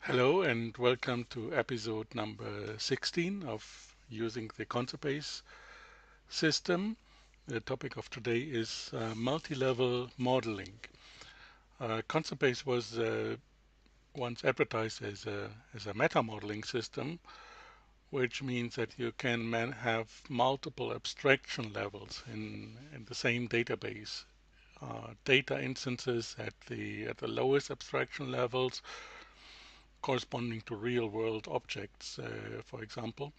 Hello and welcome to episode number 16 of using the conceptbase system. The topic of today is multi-level modeling. Conceptbase was once advertised as a meta-modeling system, which means that you can have multiple abstraction levels in the same database. Data instances at the lowest abstraction levels corresponding to real-world objects, for example.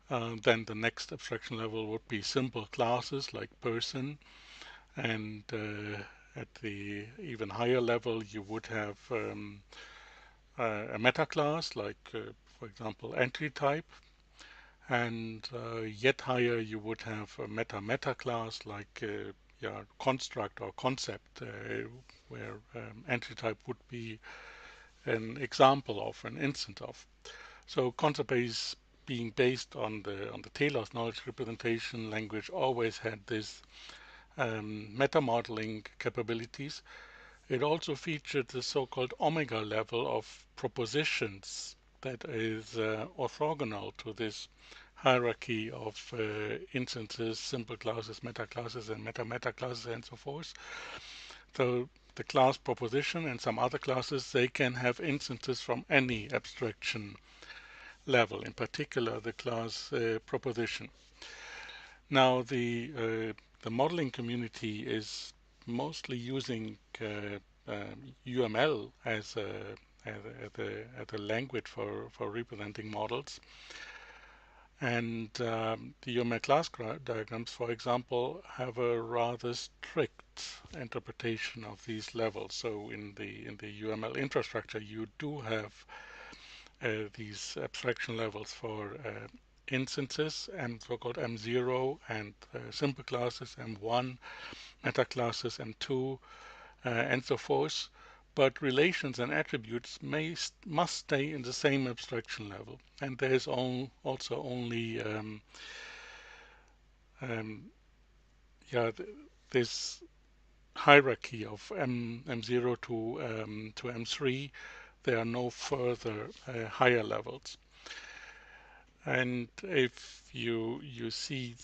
Then the next abstraction level would be simple classes like person, and at the even higher level you would have a meta class like, for example, entity type, and yet higher you would have a meta class like yeah, construct or concept, where entity type would be an example of an instance of. So concept-base being based on the Talos knowledge representation language always had this meta-modeling capabilities. It also featured the so-called omega level of propositions that is orthogonal to this hierarchy of instances, simple classes, meta classes, and meta classes, and so forth. So the class proposition and some other classes, they can have instances from any abstraction level, in particular the class proposition. Now the modeling community is mostly using UML as a language for representing models. And the UML class diagrams, for example, have a rather strict interpretation of these levels. So in the UML infrastructure, you do have these abstraction levels for instances, and so-called M0, and simple classes M1, meta classes M2, and so forth. But relations and attributes must stay in the same abstraction level, and there is also only um, yeah this hierarchy of M0 to M3. There are no further higher levels. And if you see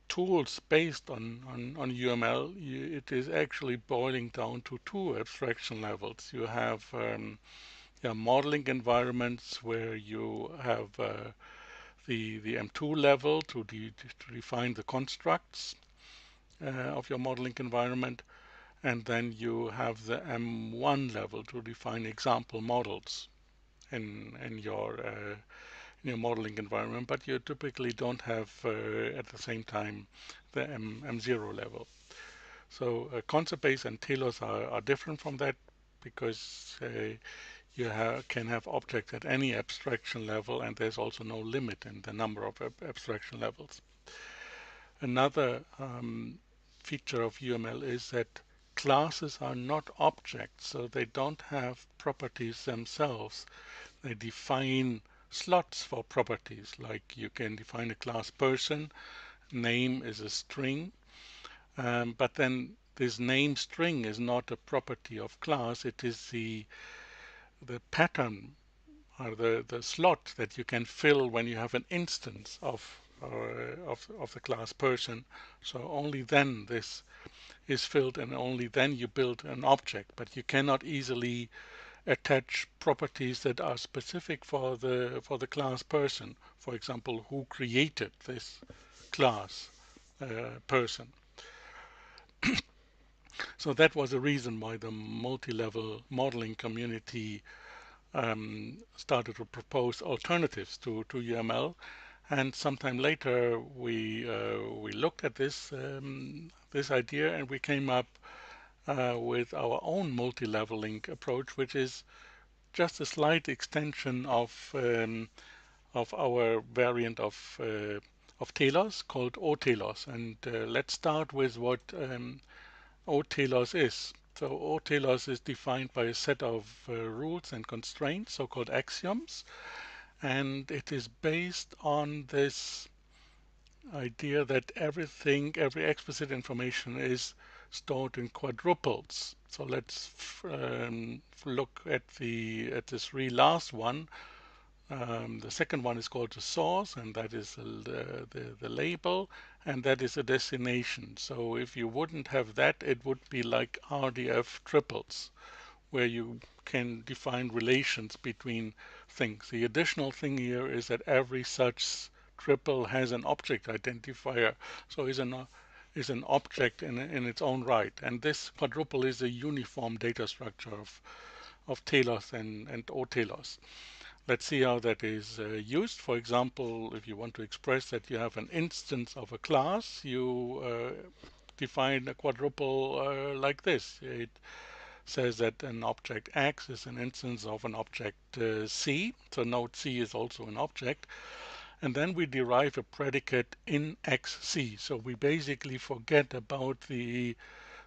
tools based on UML, it is actually boiling down to two abstraction levels. You have yeah, modeling environments where you have the M2 level to define the constructs of your modeling environment, and then you have the M1 level to define example models in your modeling environment, but you typically don't have at the same time the M0 level. So concept-base and Talos are different from that because you can have objects at any abstraction level, and there's also no limit in the number of abstraction levels. Another feature of UML is that classes are not objects, so they don't have properties themselves. They define slots for properties, like you can define a class person, name is a string, but then this name string is not a property of class, it is the pattern or the slot that you can fill when you have an instance of the class person. So only then this is filled, and only then you build an object, but you cannot easily attach properties that are specific for the class person. For example, who created this class person. So that was the reason why the multi-level modeling community started to propose alternatives to UML. And sometime later, we looked at this idea, and we came up with our own multi-leveling approach, which is just a slight extension of our variant of Talos called OTalos. And let's start with what OTalos is. So OTalos is defined by a set of rules and constraints, so-called axioms, and it is based on this idea that every explicit information is stored in quadruples. So let's look at the three last one. The second one is called the source, and that is the label, and that is a destination. So if you wouldn't have that, it would be like RDF triples, where you can define relations between things. The additional thing here is that every such triple has an object identifier, so is an object in its own right. And this quadruple is a uniform data structure of telos and O-telos. Let's see how that is used. For example, if you want to express that you have an instance of a class, you define a quadruple like this. It says that an object X is an instance of an object C, so node C is also an object, and then we derive a predicate in XC. So we basically forget about the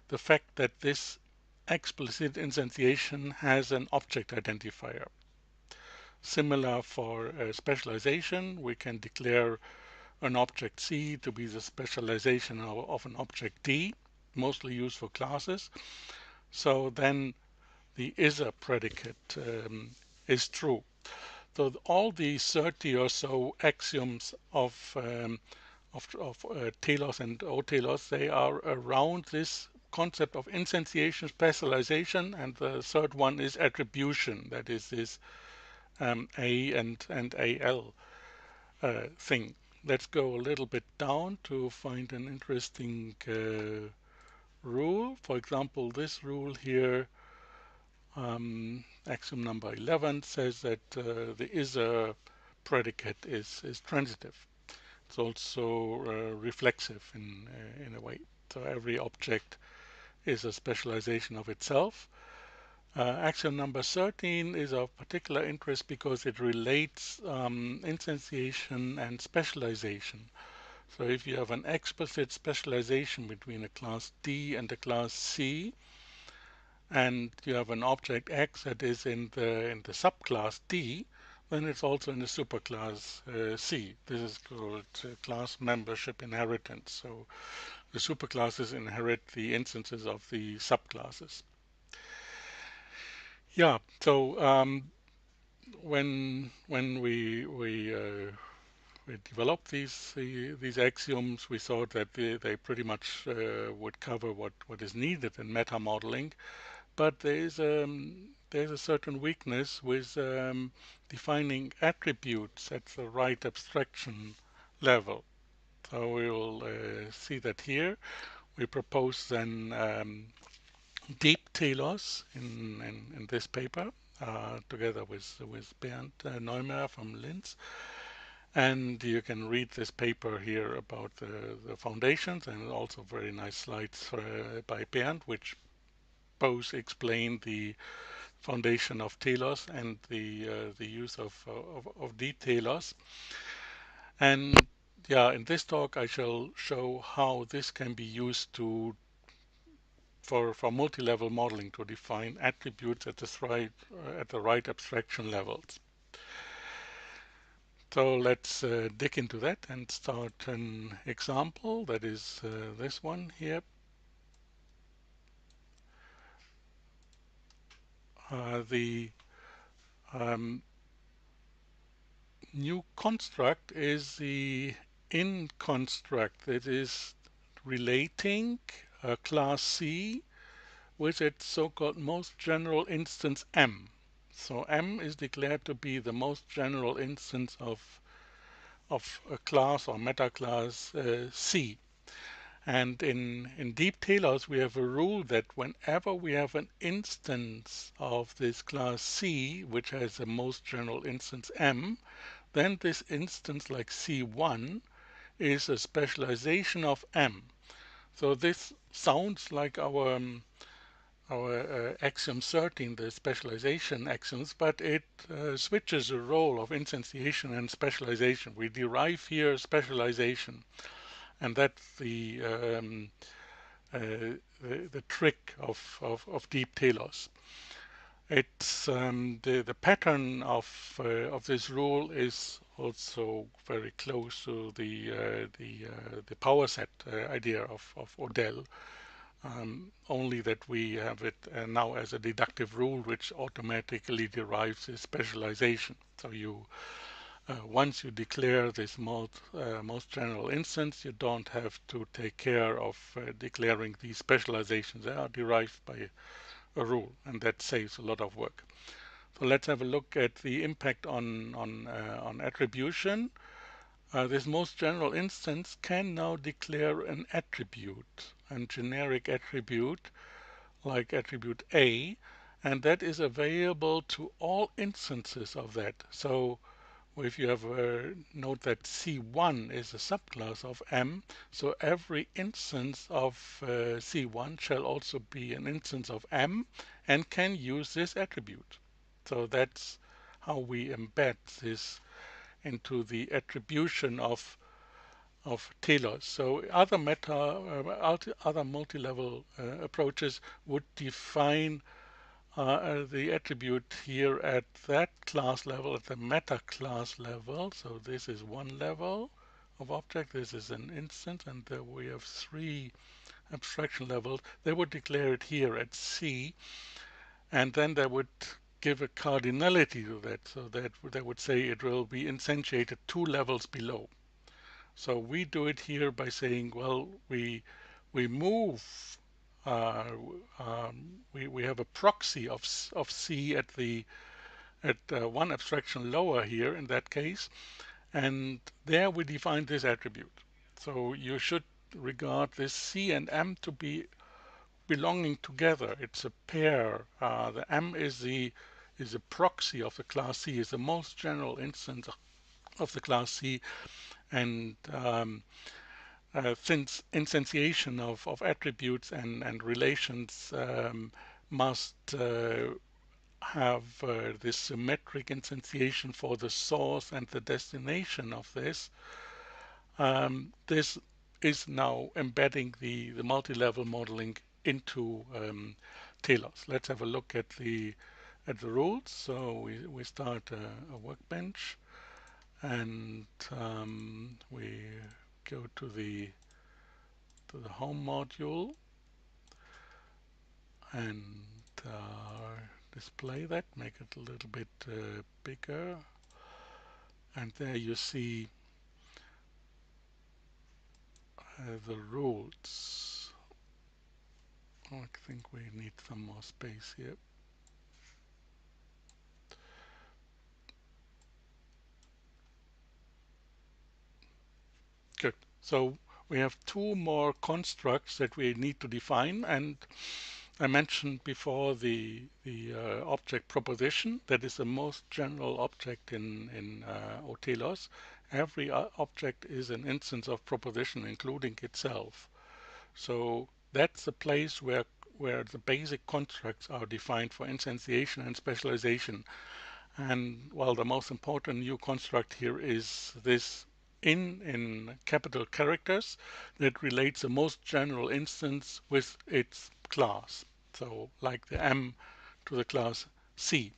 fact that this explicit instantiation has an object identifier. Similar for specialization, we can declare an object C to be the specialization of an object D, mostly used for classes. So then the is-a predicate is true. So all the 30 or so axioms of telos and O-telos, they are around this concept of instantiation, specialization, and the third one is attribution. That is this A and AL thing. Let's go a little bit down to find an interesting rule. For example, this rule here, axiom number 11, says that the is-a predicate is transitive. It's also reflexive in a way. So every object is a specialization of itself. Axiom number 13 is of particular interest because it relates instantiation and specialization. So if you have an explicit specialization between a class D and a class C, and you have an object X that is in the subclass D, then it's also in the superclass C. This is called class membership inheritance. So the superclasses inherit the instances of the subclasses. Yeah. So when we developed these axioms, we thought that they pretty much would cover what is needed in meta modeling, but there's a certain weakness with defining attributes at the right abstraction level. So we will see that here. We propose then DeepTelos in this paper, together with Bernd Neumeyer from Linz. And you can read this paper here about the foundations, and also very nice slides by Bernd, which both explain the foundation of Talos and the use of DeepTelos. And yeah, in this talk I shall show how this can be used for multi-level modeling to define attributes at the right abstraction levels. So let's dig into that and start an example. That is this one here. The new construct is the in construct that is relating a class C with its so-called most general instance M. So M is declared to be the most general instance of a class or meta-class C. And in DeepTelos, we have a rule that whenever we have an instance of this class C, which has the most general instance M, then this instance, like C1, is a specialization of M. So this sounds like our axiom 13, the specialization axioms, but it switches the role of instantiation and specialization. We derive here specialization, and that's the trick of DeepTelos. It's the pattern of this rule is also very close to the power set idea of Odell. only that we have it now as a deductive rule which automatically derives a specialization. So you once you declare this most general instance, you don't have to take care of declaring these specializations. They are derived by a rule, and that saves a lot of work. So let's have a look at the impact on attribution. This most general instance can now declare an attribute, a generic attribute like attribute A, and that is available to all instances of that. So if you have note that C1 is a subclass of M, so every instance of C1 shall also be an instance of M and can use this attribute. So that's how we embed this into the attribution of Talos. So other multi-level approaches would define the attribute here at that class level, at the meta class level. So this is one level of object, this is an instance, and we have three abstraction levels. They would declare it here at C, and then they would give a cardinality to that, so that they would say it will be instantiated two levels below. So we do it here by saying, well, we move, uh, we have a proxy of C at one abstraction lower here in that case, and there we define this attribute. So you should regard this C and M to be belonging together. It's a pair. The M is a proxy of the class C, is the most general instance of the class C, and since instantiation of attributes and relations must have this symmetric instantiation for the source and the destination of this, this is now embedding the multi-level modeling into Talos. Let's have a look at the rules. So we start a workbench, and we go to the home module and display that, make it a little bit bigger, and there you see the rules. I think we need some more space here. Good. So we have two more constructs that we need to define, and I mentioned before the object proposition. That is the most general object in OTelos. Every object is an instance of proposition, including itself. So that's the place where the basic constructs are defined for instantiation and specialization. And well, the most important new construct here is this in capital characters that relates the most general instance with its class. So like the M to the class C.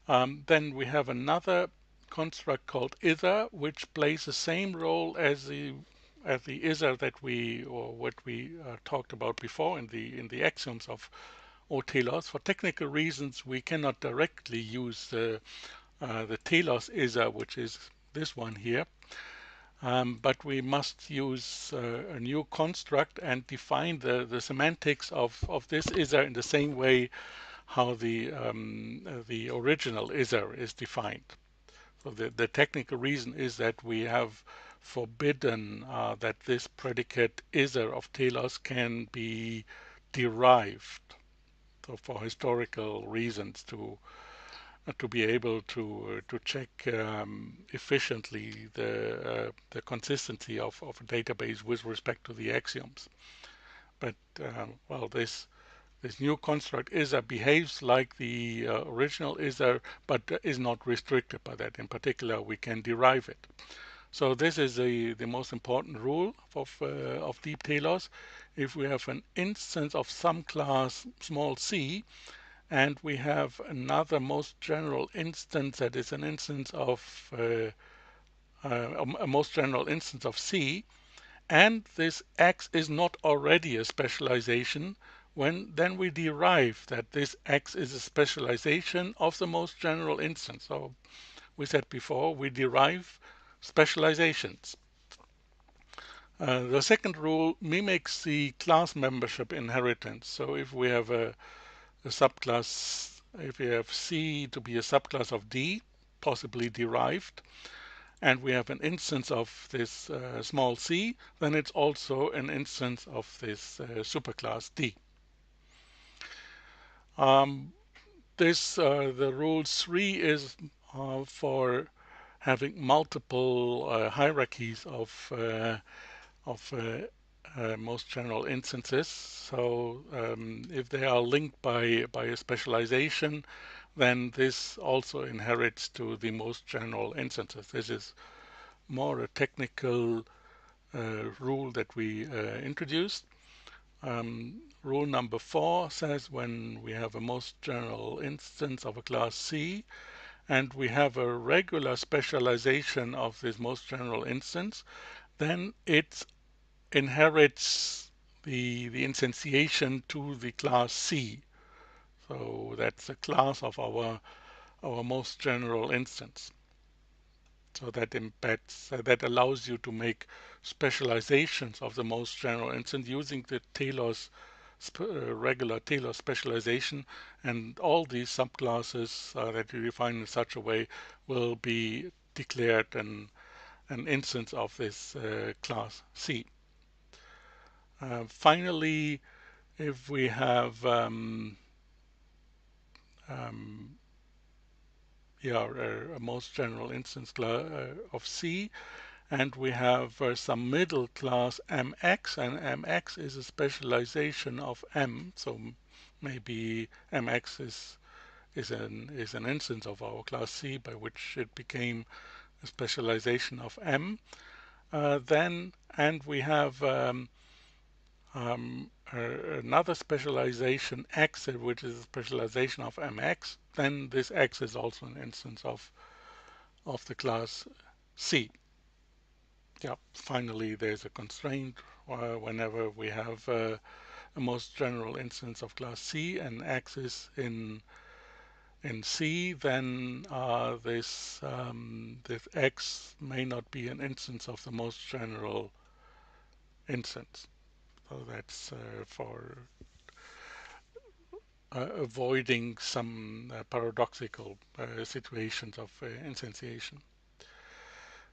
Then we have another construct called ither, which plays the same role as the ither that what we talked about before in the axioms of OTelos. For technical reasons, we cannot directly use the Talos ither, which is this one here. But we must use a new construct and define the semantics of this ither in the same way how the original ither is defined. So the technical reason is that we have forbidden that this predicate ither of Talos can be derived. So for historical reasons, to be able to check efficiently the consistency of a database with respect to the axioms. But well, this new construct ither behaves like the original ither, but is not restricted by that. In particular, we can derive it. So this is the most important rule of DeepTelos. If we have an instance of some class small c, and we have another most general instance that is an instance of a most general instance of C, and this X is not already a specialization, then we derive that this X is a specialization of the most general instance. So we said before, we derive specializations. The second rule mimics the class membership inheritance. So if we have a subclass, if we have C to be a subclass of D, possibly derived, and we have an instance of this small c, then it's also an instance of this superclass D. The rule 3 is for having multiple hierarchies of most general instances. So if they are linked by a specialization, then this also inherits to the most general instances. This is more a technical rule that we introduced. Rule number 4 says when we have a most general instance of a class C and we have a regular specialization of this most general instance, then it inherits the instantiation to the class C. So that's the class of our most general instance. So that embeds, that allows you to make specializations of the most general instance using the Talos regular Talos specialization, and all these subclasses that you define in such a way will be declared an instance of this class C. Finally, if we have a most general instance of C, and we have some middle class mx, and mx is a specialization of m, so maybe mx is an instance of our class C by which it became a specialization of m. Then and we have another specialization x, which is a specialization of mx, then this x is also an instance of the class C. Yeah, finally there's a constraint whenever we have a most general instance of class C and x is in C, then this x may not be an instance of the most general instance. So that's for avoiding some paradoxical situations of instantiation.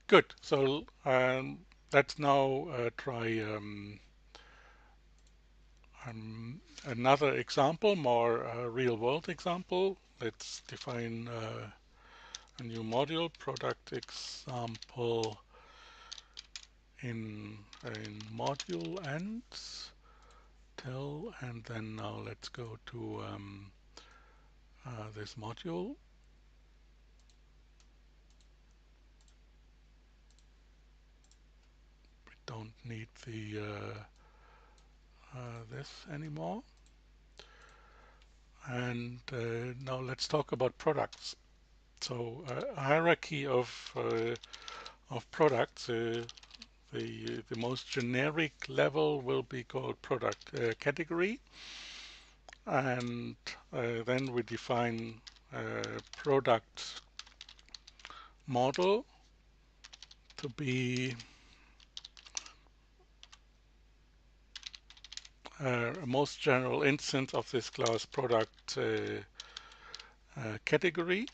Good. So let's now try another example, more real-world example. Let's define a new module, product example in module ends, tell, and then now let's go to this module. We don't need the this anymore. And now let's talk about products. So a hierarchy of products. The most generic level will be called product category, and then we define product model to be a most general instance of this class product category.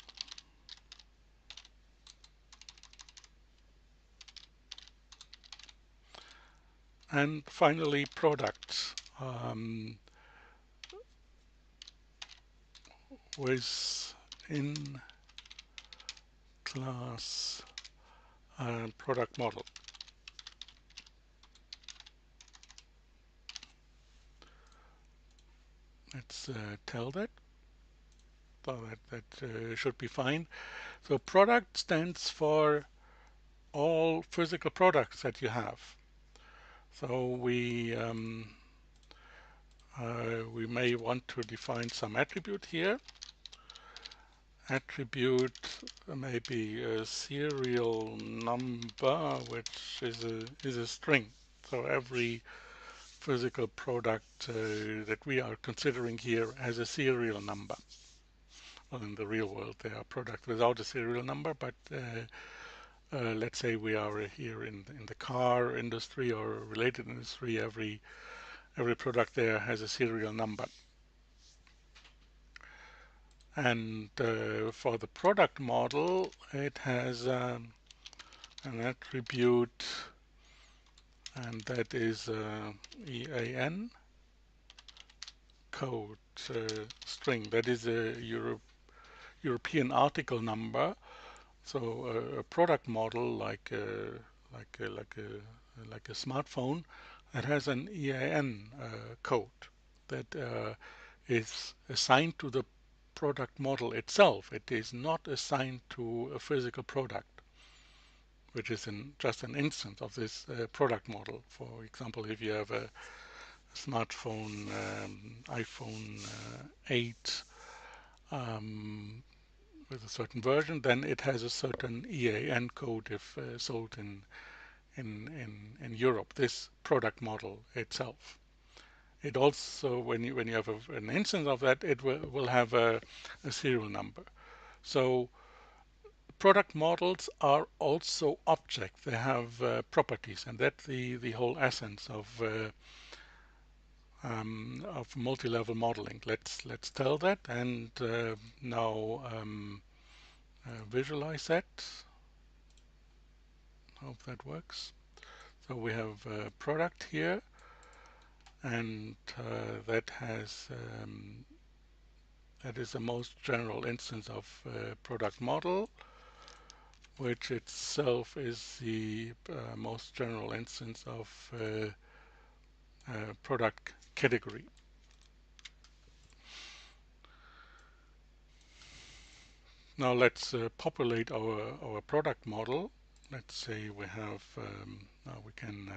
And finally, products within class product model. Let's tell that. So that should be fine. So product stands for all physical products that you have. So we may want to define some attribute here. Attribute maybe a serial number, which is a string. So every physical product that we are considering here has a serial number. Well, in the real world, there are products without a serial number, but let's say we are here in the car industry or related industry, every product there has a serial number. And for the product model, it has an attribute, and that is EAN code string. That is a European article number. So a product model like a smartphone that has an EAN code that is assigned to the product model itself. It is not assigned to a physical product, which is just an instance of this product model. For example, if you have a smartphone, iPhone 8 with a certain version, then it has a certain EAN code if sold in Europe, this product model itself. It also, when you have an instance of that, it will have a serial number. So product models are also objects. They have properties, and that's the whole essence of multi-level modeling. Let's tell that, and now visualize that. Hope that works. So we have a product here, and that is the most general instance of product model, which itself is the most general instance of product category. Now let's populate our product model. Let's say we have now we can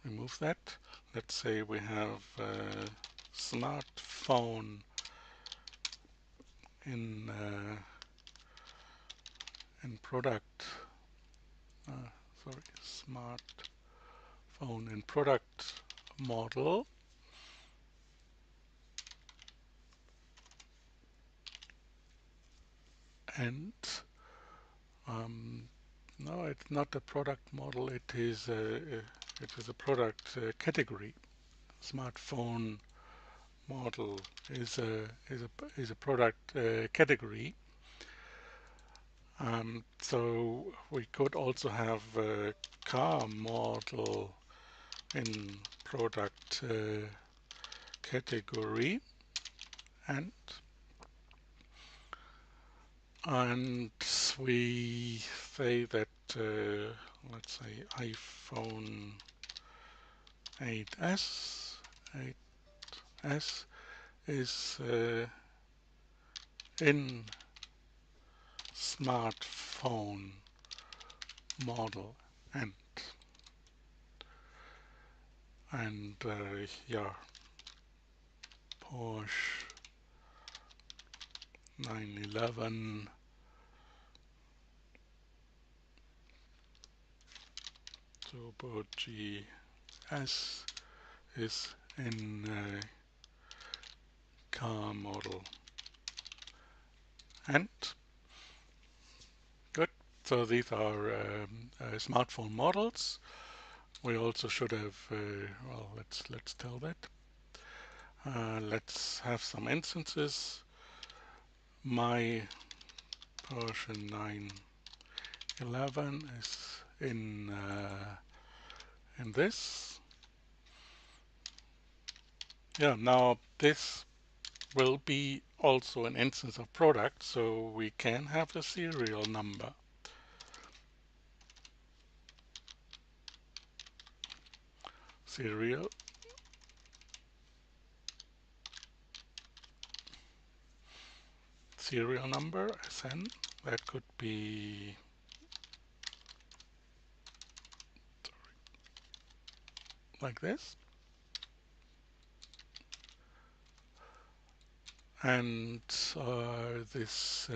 remove that. Let's say we have smartphone in product. Sorry, smartphone in product model. And no, it's not a product model. It is a product category. Smartphone model is a product category. So we could also have a car model in product category, and we say that let's say iPhone 8s is in smartphone model and yeah, Porsche 911 Turbo GS is in car model. And good. So these are smartphone models. We also should have well, let's tell that. Let's have some instances. My Porsche 911 is in this. Yeah, now this will be also an instance of product, so we can have the serial number. Serial number, SN, that could be like this. And this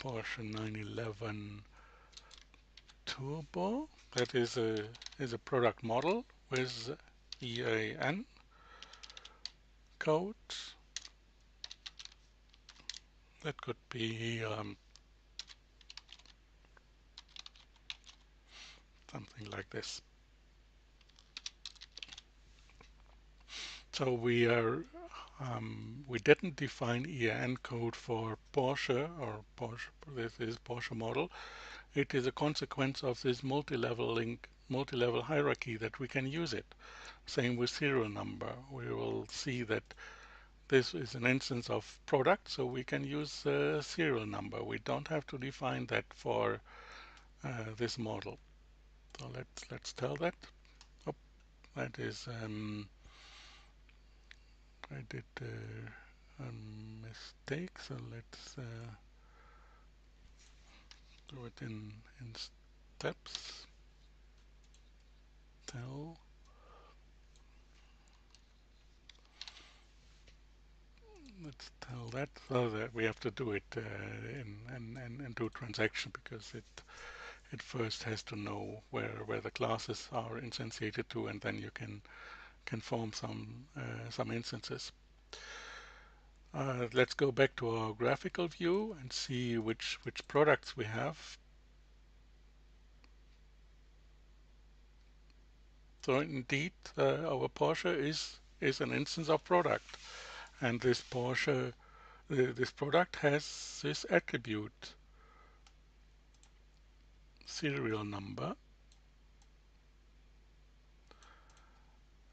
Porsche 911 Turbo. That is a product model with EAN code. That could be something like this. So we didn't define EAN code for Porsche or Porsche. This is Porsche model. It is a consequence of this multi-level hierarchy that we can use it. Same with serial number. We will see that this is an instance of product, so we can use serial number. We don't have to define that for this model. So let's tell that. Oh, that is I did a mistake. So let's do it in steps. Tell. Let's tell that, so that we have to do it in do transaction, because it first has to know where the classes are instantiated to, and then you can form some instances. Let's go back to our graphical view and see which products we have. So indeed, our Porsche is an instance of product, and this Porsche, this product has this attribute serial number,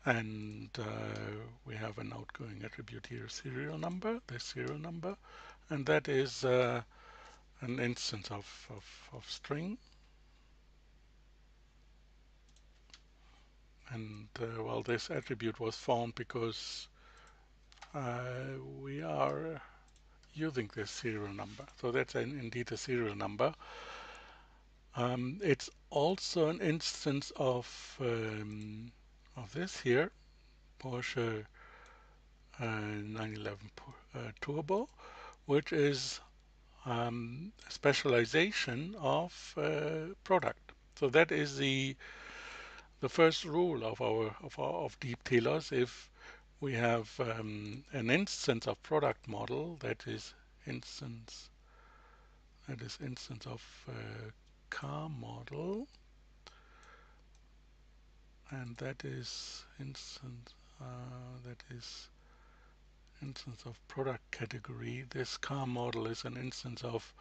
and we have an outgoing attribute here, serial number, this serial number, and that is an instance of string. And well, this attribute was found because we are using this serial number. So that's indeed a serial number. It's also an instance of this here, Porsche 911 Turbo, which is a specialization of product. So that is the first rule of DeepTelos. If we have an instance of product model instance of car model, and that is instance of product category. This car model is an instance of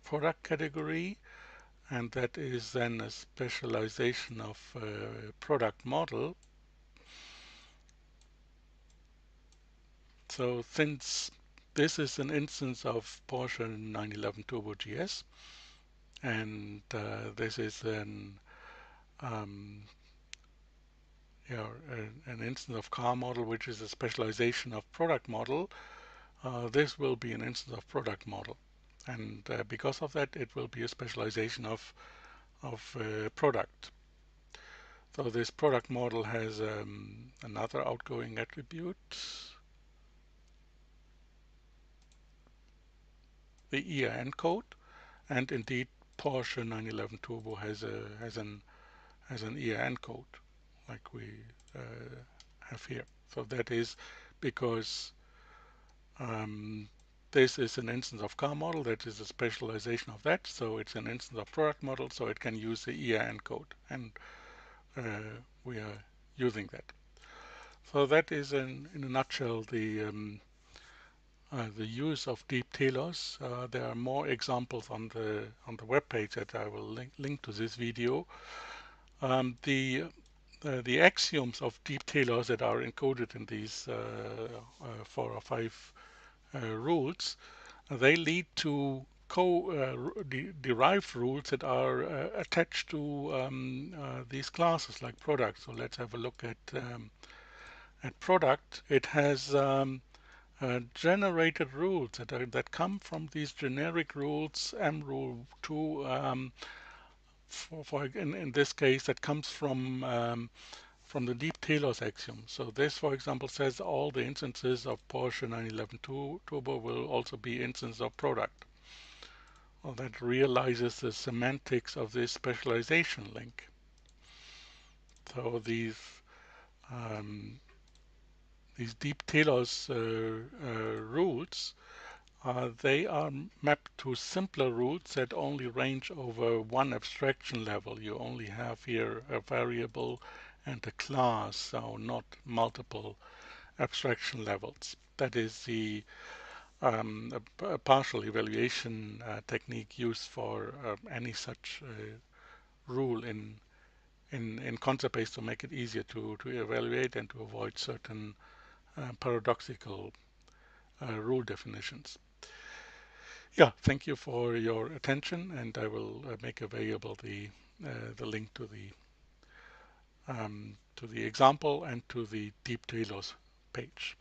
product category, and that is then a specialization of product model. So since this is an instance of Porsche 911 Turbo GS, and this is an an instance of car model, which is a specialization of product model, this will be an instance of product model, and because of that, it will be a specialization of product. So this product model has another outgoing attribute, the EAN code, and indeed Porsche 911 Turbo has an EAN code like we have here. So that is because this is an instance of car model, that is a specialization of that, so it's an instance of product model, so it can use the EAN code, and we are using that. So that is in a nutshell the use of DeepTelos. There are more examples on the web page that I will link to this video. The axioms of DeepTelos that are encoded in these 4 or 5 rules, they lead to derived rules that are attached to these classes like product. So let's have a look at product. It has generated rules that come from these generic rules, M rule 2, in this case, that comes from the DeepTelos axiom. So this, for example, says all the instances of Porsche 911 Turbo will also be instances of product. well, that realizes the semantics of this specialization link. So these DeepTelos rules, they are mapped to simpler rules that only range over one abstraction level. You only have here a variable and a class, so not multiple abstraction levels. That is a partial evaluation technique used for any such rule in concept base to make it easier to evaluate and to avoid certain paradoxical rule definitions. Yeah, thank you for your attention, and I will make available the link to the example and to the DeepTelos page.